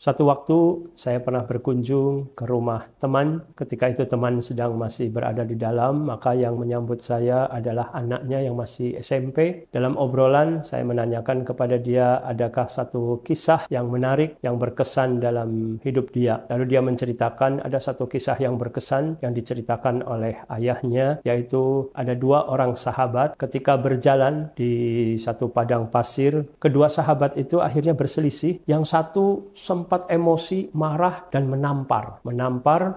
Suatu waktu saya pernah berkunjung ke rumah teman. Ketika itu teman sedang masih berada di dalam, maka yang menyambut saya adalah anaknya yang masih SMP. Dalam obrolan saya menanyakan kepada dia, adakah satu kisah yang menarik, yang berkesan dalam hidup dia. Lalu dia menceritakan ada satu kisah yang berkesan yang diceritakan oleh ayahnya, yaitu ada dua orang sahabat ketika berjalan di satu padang pasir. Kedua sahabat itu akhirnya berselisih. Yang satu sempat emosi, marah, dan menampar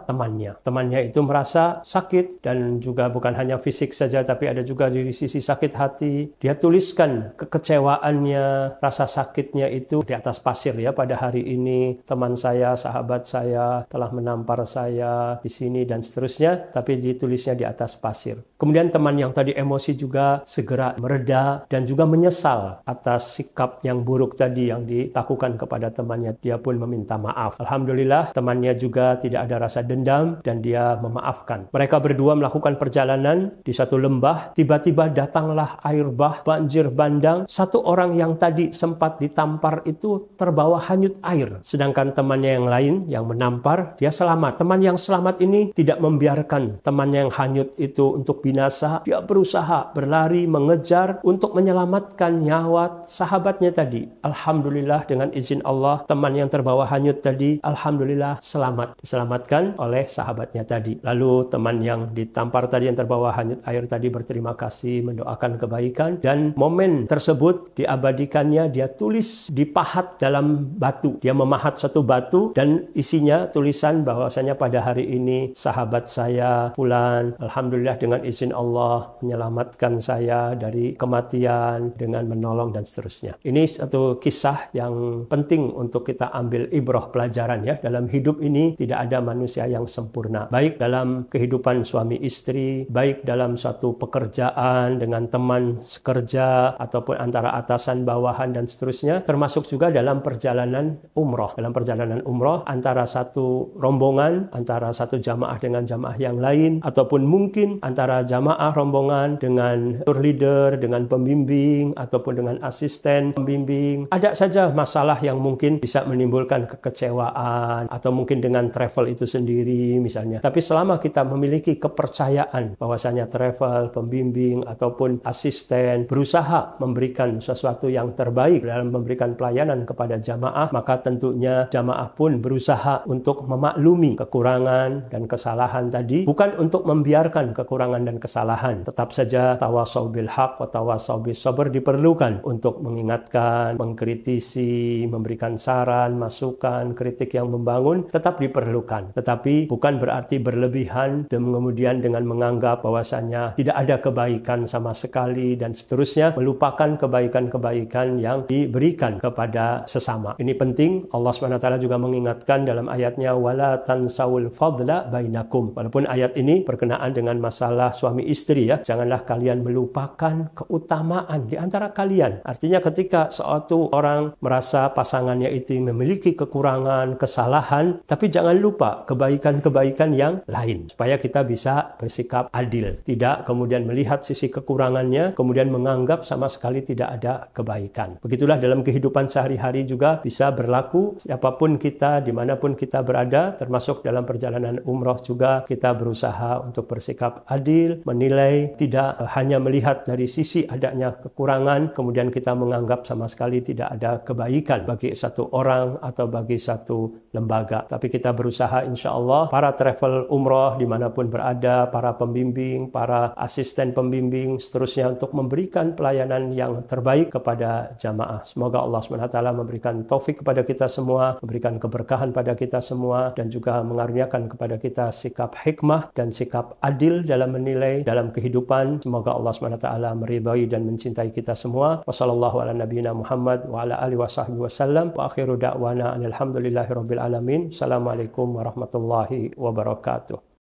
temannya. Temannya itu merasa sakit, dan juga bukan hanya fisik saja, tapi ada juga dari sisi sakit hati. Dia tuliskan kekecewaannya, rasa sakitnya itu di atas pasir ya. Pada hari ini teman saya, sahabat saya telah menampar saya di sini dan seterusnya, tapi ditulisnya di atas pasir. Kemudian teman yang tadi emosi juga segera mereda dan juga menyesal atas sikap yang buruk tadi yang dilakukan kepada temannya. Dia pun meminta maaf. Alhamdulillah, temannya juga tidak ada rasa dendam dan dia memaafkan. Mereka berdua melakukan perjalanan di satu lembah. Tiba-tiba datanglah air bah, banjir bandang. Satu orang yang tadi sempat ditampar itu terbawa hanyut air. Sedangkan temannya yang lain yang menampar, dia selamat. Teman yang selamat ini tidak membiarkan temannya yang hanyut itu untuk binasa. Dia berusaha berlari, mengejar untuk menyelamatkan nyawa sahabatnya tadi. Alhamdulillah, dengan izin Allah, teman yang terbawa hanyut tadi, alhamdulillah selamat. Diselamatkan oleh sahabatnya tadi. Lalu teman yang ditampar tadi, yang terbawa hanyut air tadi, berterima kasih, mendoakan kebaikan, dan momen tersebut diabadikannya, dia tulis dipahat dalam batu. Dia memahat satu batu dan isinya tulisan bahwasanya pada hari ini sahabat saya fulan, alhamdulillah dengan izin Allah menyelamatkan saya dari kematian dengan menolong dan seterusnya. Ini satu kisah yang penting untuk kita ambil ibrah pelajaran ya. Dalam hidup ini tidak ada manusia yang sempurna. Baik dalam kehidupan suami istri, baik dalam suatu pekerjaan dengan teman sekerja, ataupun antara atasan bawahan dan seterusnya, termasuk juga dalam perjalanan umroh. Dalam perjalanan umroh antara satu rombongan, antara satu jamaah dengan jamaah yang lain, ataupun mungkin antara jamaah rombongan dengan tour leader, dengan pembimbing, ataupun dengan asisten pembimbing. Ada saja masalah yang mungkin bisa menimbulkan kekecewaan, atau mungkin dengan travel itu sendiri misalnya. Tapi selama kita memiliki kepercayaan bahwasanya travel, pembimbing, ataupun asisten berusaha memberikan sesuatu yang terbaik dalam memberikan pelayanan kepada jamaah, maka tentunya jamaah pun berusaha untuk memaklumi kekurangan dan kesalahan tadi, bukan untuk membiarkan kekurangan dan kesalahan. Tetap saja tawasau bil haq wa tawasau bis sabr diperlukan untuk mengingatkan, mengkritisi, memberikan saran, masukan, kritik yang membangun tetap diperlukan. Tetapi bukan berarti berlebihan dan kemudian dengan menganggap bahwasanya tidak ada kebaikan sama sekali dan seterusnya, melupakan kebaikan-kebaikan yang diberikan kepada sesama. Ini penting. Allah SWT juga mengingatkan dalam ayatnya, wala tansawul fadla bainakum. Walaupun ayat ini berkenaan dengan masalah suami istri ya, janganlah kalian melupakan keutamaan di antara kalian. Artinya ketika suatu orang merasa pasangannya itu memiliki kekurangan, kesalahan, tapi jangan lupa kebaikan-kebaikan yang lain, supaya kita bisa bersikap adil, tidak kemudian melihat sisi kekurangannya kemudian menganggap sama sekali tidak ada kebaikan. Begitulah dalam kehidupan sehari-hari juga bisa berlaku. Siapapun kita, dimanapun kita berada, termasuk dalam perjalanan umroh juga, kita berusaha untuk bersikap adil, menilai, tidak hanya melihat dari sisi adanya kekurangan kemudian kita menganggap sama sekali tidak ada kebaikan bagi satu orang atau bagi satu lembaga. Tapi kita berusaha, insya Allah, para travel umroh dimanapun berada, para pembimbing, para asisten pembimbing, seterusnya, untuk memberikan pelayanan yang terbaik kepada jamaah. Semoga Allah SWT memberikan taufik kepada kita semua, memberikan keberkahan pada kita semua, dan juga mengaruniakan kepada kita sikap hikmah dan sikap adil dalam menilai dalam kehidupan. Semoga Allah SWT meridai dan mencintai kita semua. Wassallallahu ala nabiyina Muhammad wa ala alihi wa sahbihi wasallam. Wa akhiru da'wana alhamdulillahi rabbil alamin. Assalamualaikum warahmatullahi wabarakatuh.